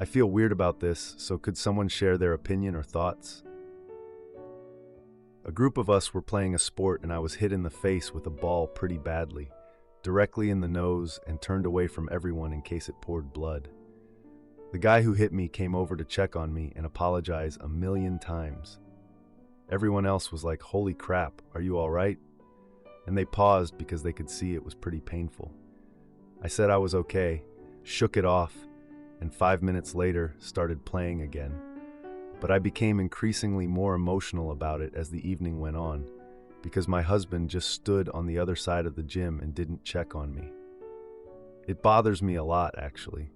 I feel weird about this, so could someone share their opinion or thoughts? A group of us were playing a sport and I was hit in the face with a ball pretty badly, directly in the nose, and turned away from everyone in case it poured blood. The guy who hit me came over to check on me and apologize 1,000,000 times. Everyone else was like, "Holy crap, are you all right?" And they paused because they could see it was pretty painful. I said I was okay, shook it off, and 5 minutes later started playing again. But I became increasingly more emotional about it as the evening went on, because my husband just stood on the other side of the gym and didn't check on me. It bothers me a lot, actually.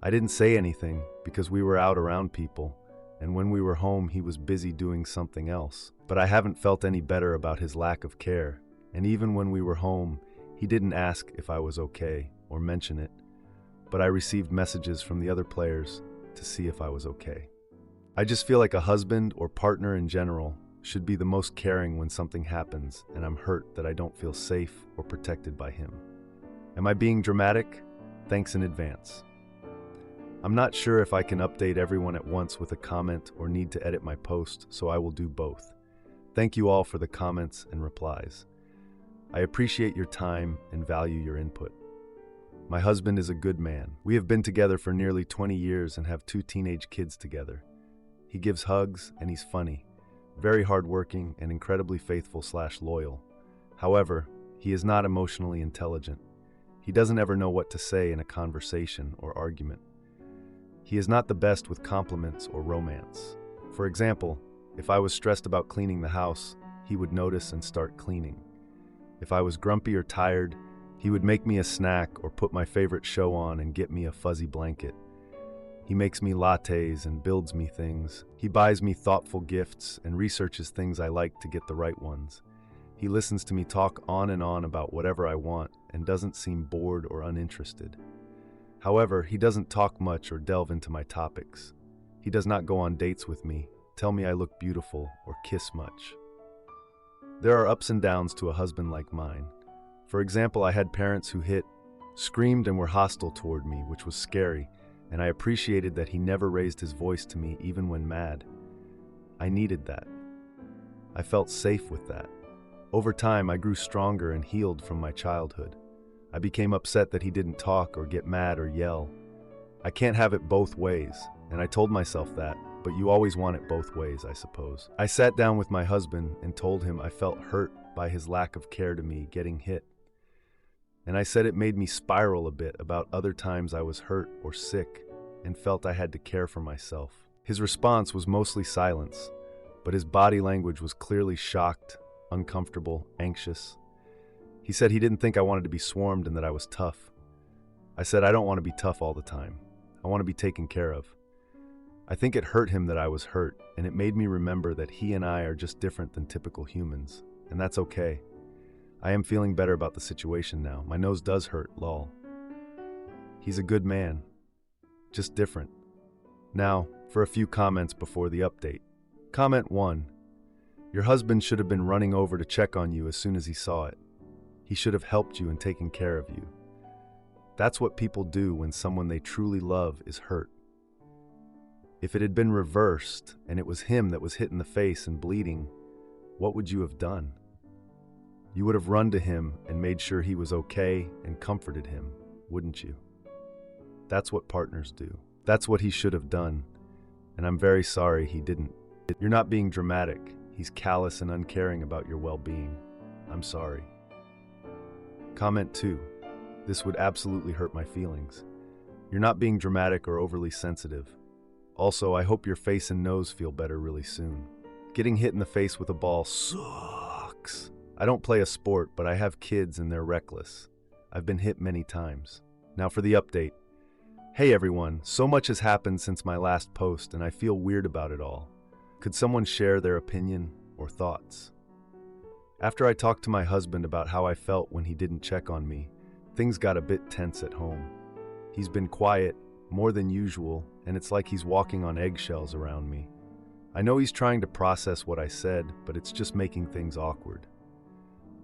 I didn't say anything because we were out around people, and when we were home he was busy doing something else. But I haven't felt any better about his lack of care, and even when we were home, he didn't ask if I was okay or mention it, but I received messages from the other players to see if I was okay. I just feel like a husband or partner in general should be the most caring when something happens and I'm hurt that I don't feel safe or protected by him. Am I being dramatic? Thanks in advance. I'm not sure if I can update everyone at once with a comment or need to edit my post, so I will do both. Thank you all for the comments and replies. I appreciate your time and value your input. My husband is a good man. We have been together for nearly 20 years and have 2 teenage kids together. He gives hugs and he's funny, very hardworking and incredibly faithful/loyal. However, he is not emotionally intelligent. He doesn't ever know what to say in a conversation or argument. He is not the best with compliments or romance. For example, if I was stressed about cleaning the house, he would notice and start cleaning. If I was grumpy or tired, he would make me a snack or put my favorite show on and get me a fuzzy blanket. He makes me lattes and builds me things. He buys me thoughtful gifts and researches things I like to get the right ones. He listens to me talk on and on about whatever I want and doesn't seem bored or uninterested. However, he doesn't talk much or delve into my topics. He does not go on dates with me, tell me I look beautiful, or kiss much. There are ups and downs to a husband like mine. For example, I had parents who hit, screamed, and were hostile toward me, which was scary, and I appreciated that he never raised his voice to me even when mad. I needed that. I felt safe with that. Over time, I grew stronger and healed from my childhood. I became upset that he didn't talk or get mad or yell. I can't have it both ways, and I told myself that, but you always want it both ways, I suppose. I sat down with my husband and told him I felt hurt by his lack of care to me getting hit. And I said it made me spiral a bit about other times I was hurt or sick and felt I had to care for myself. His response was mostly silence, but his body language was clearly shocked, uncomfortable, anxious. He said he didn't think I wanted to be swarmed and that I was tough. I said I don't want to be tough all the time. I want to be taken care of. I think it hurt him that I was hurt, and it made me remember that he and I are just different than typical humans, and that's okay. I am feeling better about the situation now. My nose does hurt, lol. He's a good man. Just different. Now, for a few comments before the update. Comment 1. Your husband should have been running over to check on you as soon as he saw it. He should have helped you and taken care of you. That's what people do when someone they truly love is hurt. If it had been reversed and it was him that was hit in the face and bleeding, what would you have done? You would have run to him and made sure he was okay and comforted him, wouldn't you? That's what partners do. That's what he should have done, and I'm very sorry he didn't. You're not being dramatic. He's callous and uncaring about your well-being. I'm sorry. Comment 2. This would absolutely hurt my feelings. You're not being dramatic or overly sensitive. Also, I hope your face and nose feel better really soon. Getting hit in the face with a ball sucks. I don't play a sport, but I have kids and they're reckless. I've been hit many times. Now for the update. Hey everyone, so much has happened since my last post and I feel weird about it all. Could someone share their opinion or thoughts? After I talked to my husband about how I felt when he didn't check on me, things got a bit tense at home. He's been quiet, more than usual, and it's like he's walking on eggshells around me. I know he's trying to process what I said, but it's just making things awkward.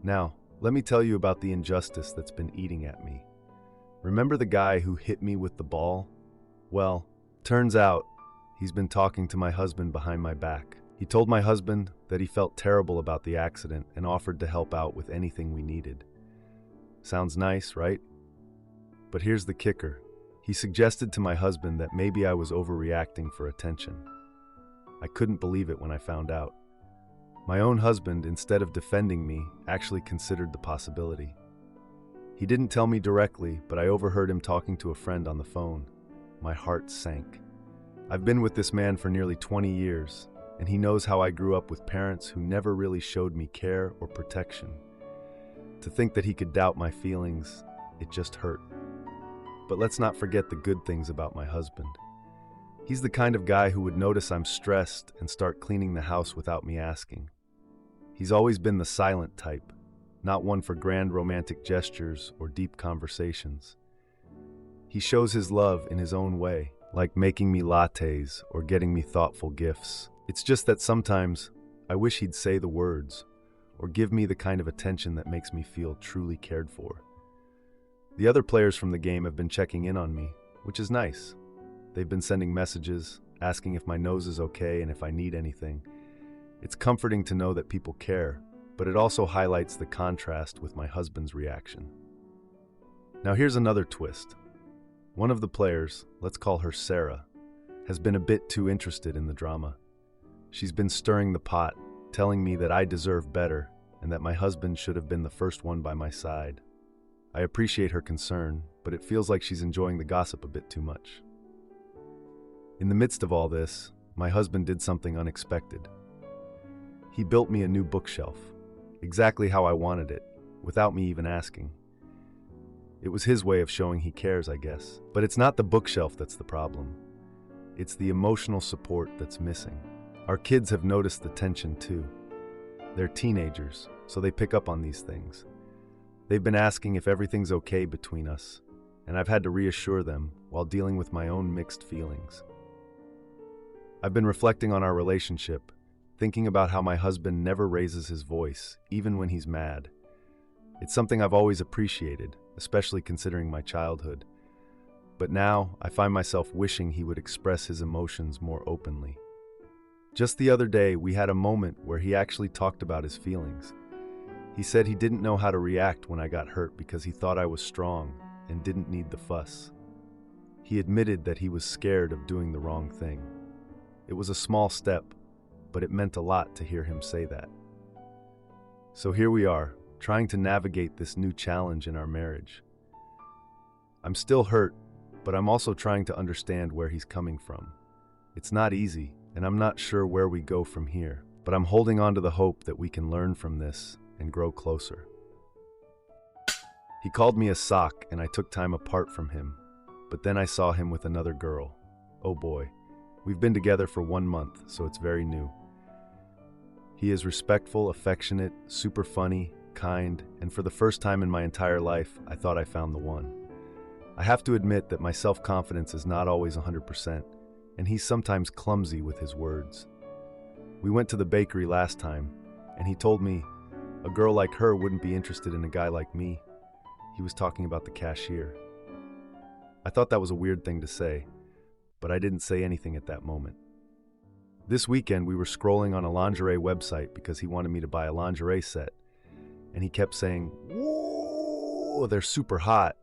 Now, let me tell you about the injustice that's been eating at me. Remember the guy who hit me with the ball? Well, Turns out, he's been talking to my husband behind my back. He told my husband that he felt terrible about the accident and offered to help out with anything we needed. Sounds nice, right? But here's the kicker. He suggested to my husband that maybe I was overreacting for attention. I couldn't believe it when I found out. My own husband, instead of defending me, actually considered the possibility. He didn't tell me directly, but I overheard him talking to a friend on the phone. My heart sank. I've been with this man for nearly 20 years, and he knows how I grew up with parents who never really showed me care or protection. To think that he could doubt my feelings, it just hurt. But let's not forget the good things about my husband. He's the kind of guy who would notice I'm stressed and start cleaning the house without me asking. He's always been the silent type, not one for grand romantic gestures or deep conversations. He shows his love in his own way, like making me lattes or getting me thoughtful gifts. It's just that sometimes I wish he'd say the words or give me the kind of attention that makes me feel truly cared for. The other players from the game have been checking in on me, which is nice. They've been sending messages, asking if my nose is okay and if I need anything. It's comforting to know that people care, but it also highlights the contrast with my husband's reaction. Now here's another twist. One of the players, let's call her Sarah, has been a bit too interested in the drama. She's been stirring the pot, telling me that I deserve better and that my husband should have been the first one by my side. I appreciate her concern, but it feels like she's enjoying the gossip a bit too much. In the midst of all this, my husband did something unexpected. He built me a new bookshelf, exactly how I wanted it, without me even asking. It was his way of showing he cares, I guess. But it's not the bookshelf that's the problem. It's the emotional support that's missing. Our kids have noticed the tension too. They're teenagers, so they pick up on these things. They've been asking if everything's okay between us, and I've had to reassure them while dealing with my own mixed feelings. I've been reflecting on our relationship, thinking about how my husband never raises his voice, even when he's mad. It's something I've always appreciated, especially considering my childhood. But now, I find myself wishing he would express his emotions more openly. Just the other day, we had a moment where he actually talked about his feelings. He said he didn't know how to react when I got hurt because he thought I was strong and didn't need the fuss. He admitted that he was scared of doing the wrong thing. It was a small step, but it meant a lot to hear him say that. So here we are, trying to navigate this new challenge in our marriage. I'm still hurt, but I'm also trying to understand where he's coming from. It's not easy, and I'm not sure where we go from here, but I'm holding on to the hope that we can learn from this and grow closer. He called me a sock, and I took time apart from him, but then I saw him with another girl. Oh boy, we've been together for 1 month, so it's very new. He is respectful, affectionate, super funny, kind, and for the first time in my entire life, I thought I found the one. I have to admit that my self-confidence is not always 100%, and he's sometimes clumsy with his words. We went to the bakery last time, and he told me a girl like her wouldn't be interested in a guy like me. He was talking about the cashier. I thought that was a weird thing to say, but I didn't say anything at that moment. This weekend, we were scrolling on a lingerie website because he wanted me to buy a lingerie set, and he kept saying, "Whoa, they're super hot,"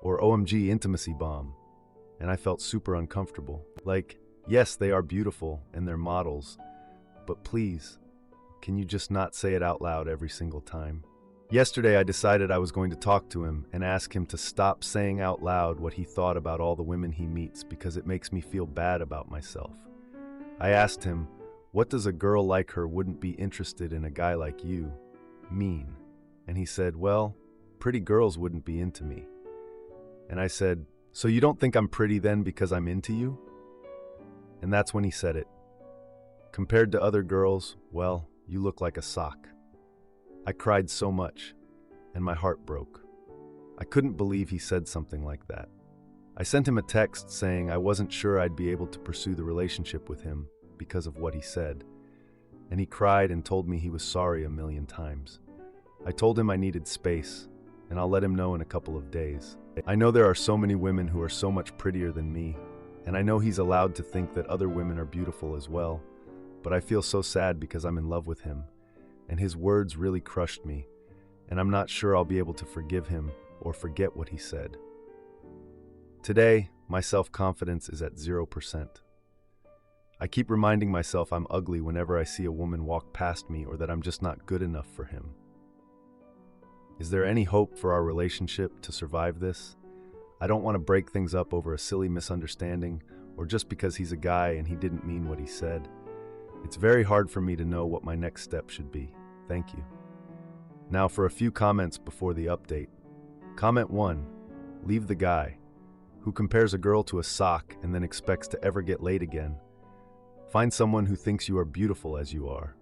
or "OMG, intimacy bomb," and I felt super uncomfortable. Like, yes, they are beautiful and they're models, but please, can you just not say it out loud every single time? Yesterday, I decided I was going to talk to him and ask him to stop saying out loud what he thought about all the women he meets because it makes me feel bad about myself. I asked him, what does a girl like her wouldn't be interested in a guy like you mean? And he said, well, pretty girls wouldn't be into me. And I said, so you don't think I'm pretty then because I'm into you? And that's when he said it. Compared to other girls, well, you look like a sock. I cried so much, and my heart broke. I couldn't believe he said something like that. I sent him a text saying I wasn't sure I'd be able to pursue the relationship with him because of what he said, and he cried and told me he was sorry a million times. I told him I needed space, and I'll let him know in a couple of days. I know there are so many women who are so much prettier than me, and I know he's allowed to think that other women are beautiful as well, but I feel so sad because I'm in love with him, and his words really crushed me, and I'm not sure I'll be able to forgive him or forget what he said. Today, my self-confidence is at 0%. I keep reminding myself I'm ugly whenever I see a woman walk past me or that I'm just not good enough for him. Is there any hope for our relationship to survive this? I don't want to break things up over a silly misunderstanding or just because he's a guy and he didn't mean what he said. It's very hard for me to know what my next step should be. Thank you. Now for a few comments before the update. Comment 1. Leave the guy. Who compares a girl to a sock and then expects to ever get laid again? Find someone who thinks you are beautiful as you are,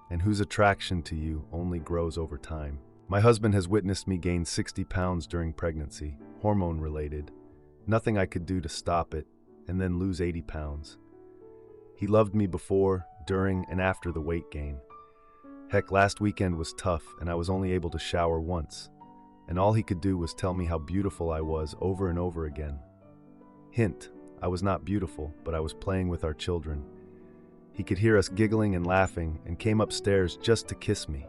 and whose attraction to you only grows over time. My husband has witnessed me gain 60 pounds during pregnancy, hormone-related. Nothing I could do to stop it, and then lose 80 pounds. He loved me before, during, and after the weight gain. Heck, last weekend was tough, and I was only able to shower once, and all he could do was tell me how beautiful I was over and over again. Hint, I was not beautiful, but I was playing with our children. He could hear us giggling and laughing and came upstairs just to kiss me.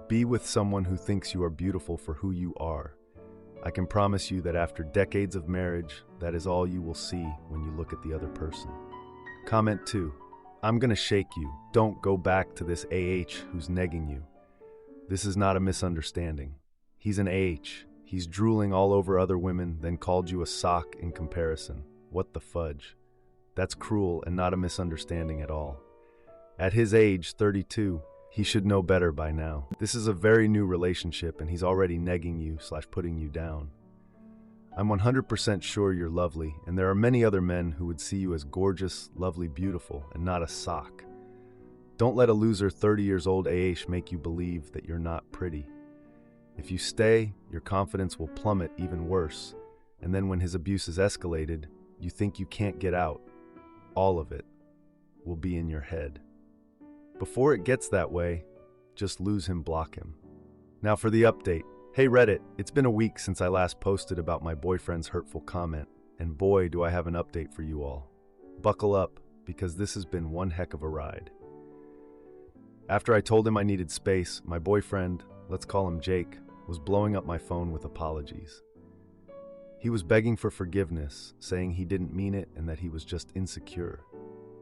Be with someone who thinks you are beautiful for who you are. I can promise you that after decades of marriage, that is all you will see when you look at the other person. Comment 2. I'm gonna shake you. Don't go back to this AH who's negging you. This is not a misunderstanding. He's an AH. He's drooling all over other women, then called you a sock in comparison. What the fudge? That's cruel and not a misunderstanding at all. At his age, 32, he should know better by now. This is a very new relationship and he's already negging you / putting you down. I'm 100% sure you're lovely, and there are many other men who would see you as gorgeous, lovely, beautiful, and not a sock. Don't let a loser 30 years old AH make you believe that you're not pretty. If you stay, your confidence will plummet even worse, and then when his abuse is escalated, you think you can't get out. All of it will be in your head. Before it gets that way, just lose him, block him. Now for the update. Hey Reddit, it's been a week since I last posted about my boyfriend's hurtful comment, and boy do I have an update for you all. Buckle up, because this has been one heck of a ride. After I told him I needed space, my boyfriend, let's call him Jake, was blowing up my phone with apologies. He was begging for forgiveness, saying he didn't mean it and that he was just insecure.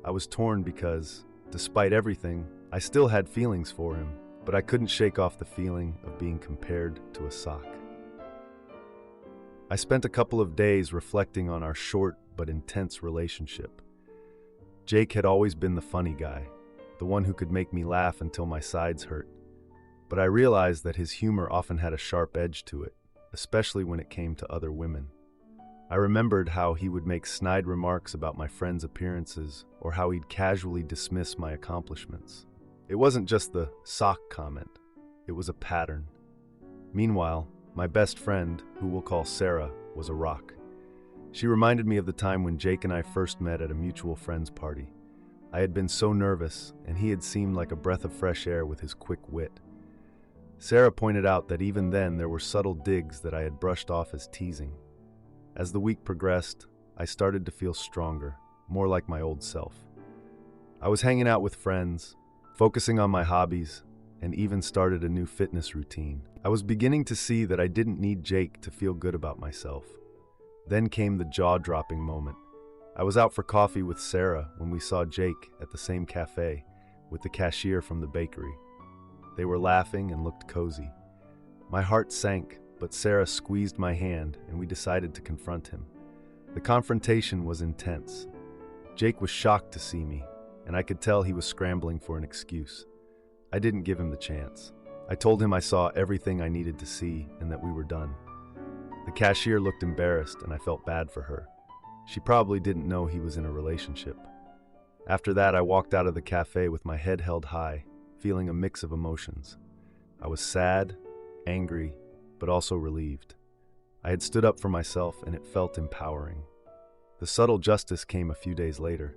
I was torn because, despite everything, I still had feelings for him, but I couldn't shake off the feeling of being compared to a sock. I spent a couple of days reflecting on our short but intense relationship. Jake had always been the funny guy, the one who could make me laugh until my sides hurt. But I realized that his humor often had a sharp edge to it, especially when it came to other women. I remembered how he would make snide remarks about my friends' appearances or how he'd casually dismiss my accomplishments. It wasn't just the sock comment, it was a pattern. Meanwhile, my best friend, who we'll call Sarah, was a rock. She reminded me of the time when Jake and I first met at a mutual friend's party. I had been so nervous, and he had seemed like a breath of fresh air with his quick wit. Sarah pointed out that even then there were subtle digs that I had brushed off as teasing. As the week progressed, I started to feel stronger, more like my old self. I was hanging out with friends, focusing on my hobbies, and even started a new fitness routine. I was beginning to see that I didn't need Jake to feel good about myself. Then came the jaw-dropping moment. I was out for coffee with Sarah when we saw Jake at the same cafe with the cashier from the bakery. They were laughing and looked cozy. My heart sank, but Sarah squeezed my hand and we decided to confront him. The confrontation was intense. Jake was shocked to see me, and I could tell he was scrambling for an excuse. I didn't give him the chance. I told him I saw everything I needed to see and that we were done. The cashier looked embarrassed and I felt bad for her. She probably didn't know he was in a relationship. After that, I walked out of the cafe with my head held high, feeling a mix of emotions. I was sad, angry, but also relieved. I had stood up for myself and it felt empowering. The subtle justice came a few days later.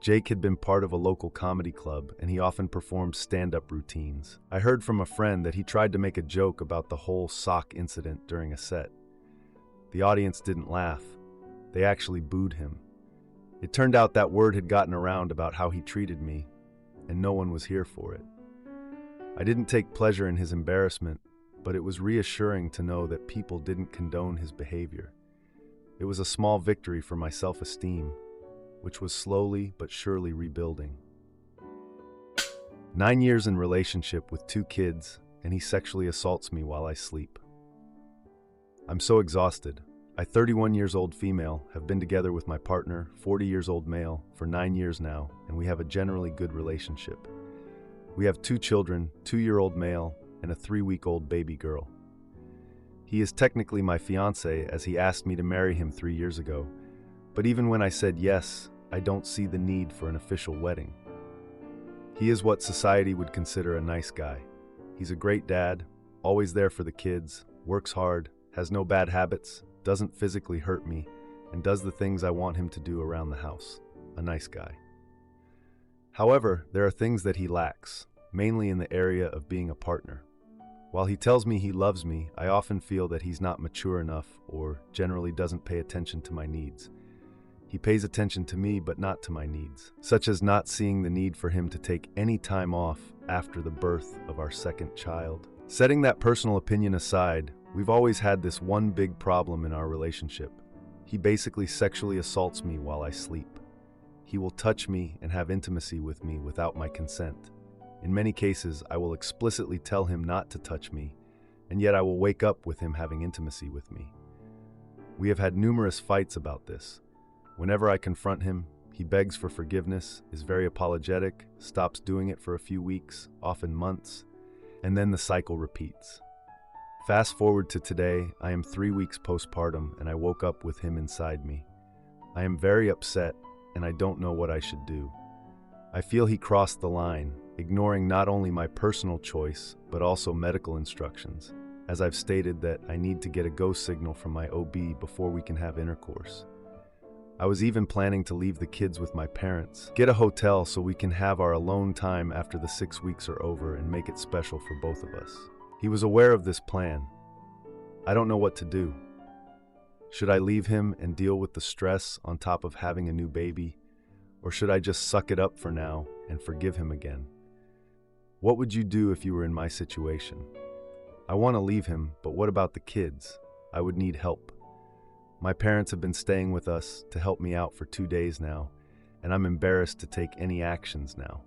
Jake had been part of a local comedy club and he often performed stand-up routines. I heard from a friend that he tried to make a joke about the whole sock incident during a set. The audience didn't laugh, They actually booed him. It turned out that word had gotten around about how he treated me, and no one was here for it. I didn't take pleasure in his embarrassment, but it was reassuring to know that people didn't condone his behavior. It was a small victory for my self-esteem, which was slowly but surely rebuilding. 9 years in relationship with 2 kids, and he sexually assaults me while I sleep. I'm so exhausted. I, 31 years old female, have been together with my partner, 40 years old male, for 9 years now, and we have a generally good relationship. We have 2 children, 2-year-old male and a 3-week-old baby girl. He is technically my fiancé, as he asked me to marry him 3 years ago, but even when I said yes, I don't see the need for an official wedding. He is what society would consider a nice guy. He's a great dad, always there for the kids, works hard, has no bad habits, doesn't physically hurt me, and does the things I want him to do around the house. A nice guy. However, there are things that he lacks, mainly in the area of being a partner. While he tells me he loves me, I often feel that he's not mature enough or generally doesn't pay attention to my needs. He pays attention to me but not to my needs, such as not seeing the need for him to take any time off after the birth of our 2nd child. Setting that personal opinion aside, we've always had this one big problem in our relationship. He basically sexually assaults me while I sleep. He will touch me and have intimacy with me without my consent. In many cases, I will explicitly tell him not to touch me, and yet I will wake up with him having intimacy with me. We have had numerous fights about this. Whenever I confront him, he begs for forgiveness, is very apologetic, stops doing it for a few weeks, often months, and then the cycle repeats. Fast forward to today, I am 3 weeks postpartum and I woke up with him inside me. I am very upset and I don't know what I should do. I feel he crossed the line, ignoring not only my personal choice, but also medical instructions, as I've stated that I need to get a go signal from my OB before we can have intercourse. I was even planning to leave the kids with my parents, get a hotel so we can have our alone time after the 6 weeks are over and make it special for both of us. He was aware of this plan. I don't know what to do. Should I leave him and deal with the stress on top of having a new baby? Or should I just suck it up for now and forgive him again? What would you do if you were in my situation? I want to leave him, but what about the kids? I would need help. My parents have been staying with us to help me out for 2 days now, and I'm embarrassed to take any actions now.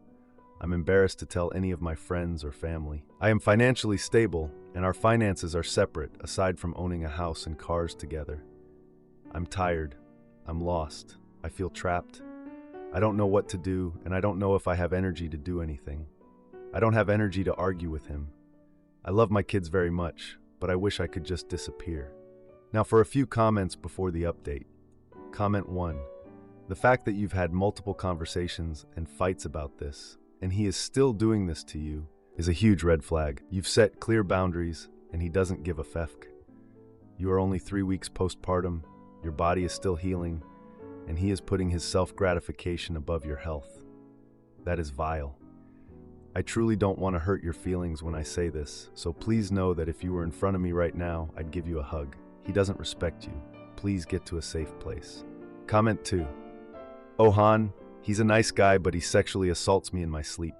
I'm embarrassed to tell any of my friends or family. I am financially stable, and our finances are separate aside from owning a house and cars together. I'm tired. I'm lost. I feel trapped. I don't know what to do, and I don't know if I have energy to do anything. I don't have energy to argue with him. I love my kids very much, but I wish I could just disappear. Now for a few comments before the update. Comment 1. The fact that you've had multiple conversations and fights about this, and he is still doing this to you, is a huge red flag. You've set clear boundaries, and he doesn't give a fefk. You are only 3 weeks postpartum, your body is still healing, and he is putting his self-gratification above your health. That is vile. I truly don't want to hurt your feelings when I say this, so please know that if you were in front of me right now, I'd give you a hug. He doesn't respect you. Please get to a safe place. Comment 2. Oh Han, he's a nice guy, but he sexually assaults me in my sleep.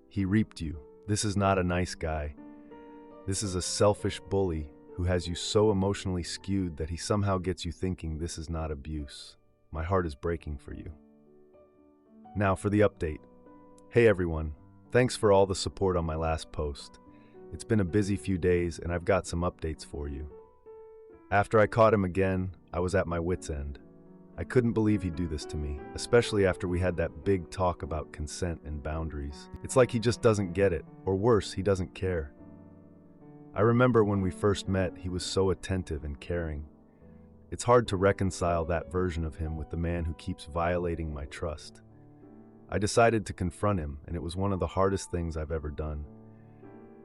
He reaped you. This is not a nice guy. This is a selfish bully who has you so emotionally skewed that he somehow gets you thinking this is not abuse. My heart is breaking for you. Now for the update. Hey everyone, thanks for all the support on my last post. It's been a busy few days and I've got some updates for you. After I caught him again, I was at my wit's end. I couldn't believe he'd do this to me, especially after we had that big talk about consent and boundaries. It's like he just doesn't get it, or worse, he doesn't care. I remember when we first met, he was so attentive and caring. It's hard to reconcile that version of him with the man who keeps violating my trust. I decided to confront him, and it was one of the hardest things I've ever done.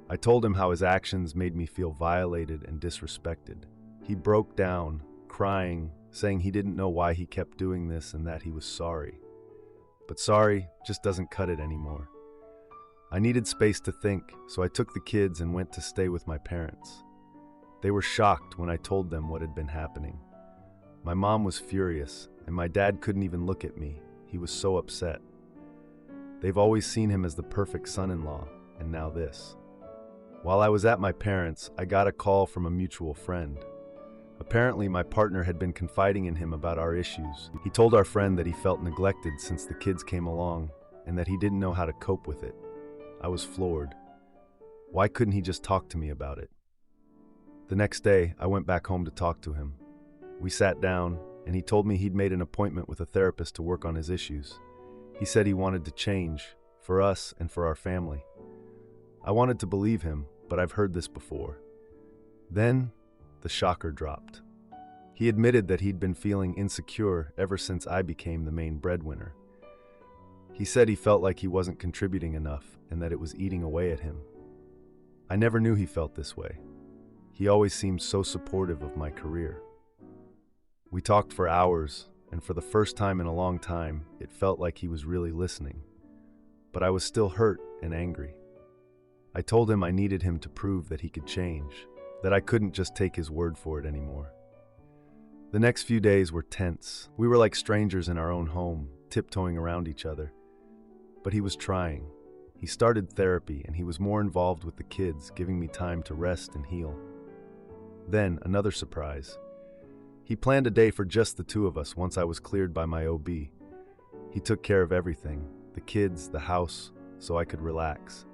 I told him how his actions made me feel violated and disrespected. He broke down, crying, saying he didn't know why he kept doing this and that he was sorry. But sorry just doesn't cut it anymore. I needed space to think, so I took the kids and went to stay with my parents. They were shocked when I told them what had been happening. My mom was furious, and my dad couldn't even look at me. He was so upset. They've always seen him as the perfect son-in-law, and now this. While I was at my parents', I got a call from a mutual friend. Apparently, my partner had been confiding in him about our issues. He told our friend that he felt neglected since the kids came along, and that he didn't know how to cope with it. I was floored. Why couldn't he just talk to me about it? The next day, I went back home to talk to him. We sat down, and he told me he'd made an appointment with a therapist to work on his issues. He said he wanted to change, for us and for our family. I wanted to believe him, but I've heard this before. Then, the shocker dropped. He admitted that he'd been feeling insecure ever since I became the main breadwinner. He said he felt like he wasn't contributing enough and that it was eating away at him. I never knew he felt this way. He always seemed so supportive of my career. We talked for hours, and for the first time in a long time, it felt like he was really listening. But I was still hurt and angry. I told him I needed him to prove that he could change, that I couldn't just take his word for it anymore. The next few days were tense. We were like strangers in our own home, tiptoeing around each other. But he was trying. He started therapy, and he was more involved with the kids, giving me time to rest and heal. Then, another surprise. He planned a day for just the two of us once I was cleared by my OB. He took care of everything, the kids, the house, so I could relax.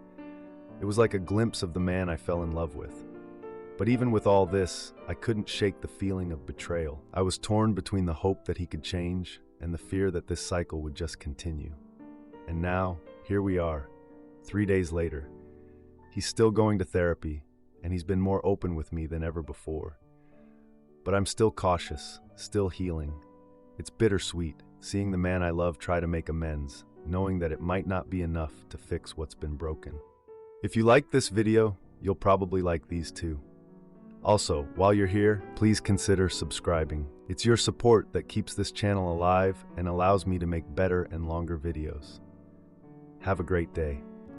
It was like a glimpse of the man I fell in love with. But even with all this, I couldn't shake the feeling of betrayal. I was torn between the hope that he could change and the fear that this cycle would just continue. And now, here we are, 3 days later. He's still going to therapy, and he's been more open with me than ever before. But I'm still cautious, still healing. It's bittersweet, seeing the man I love try to make amends, knowing that it might not be enough to fix what's been broken. If you liked this video, you'll probably like these too. Also, while you're here, please consider subscribing. It's your support that keeps this channel alive and allows me to make better and longer videos. Have a great day.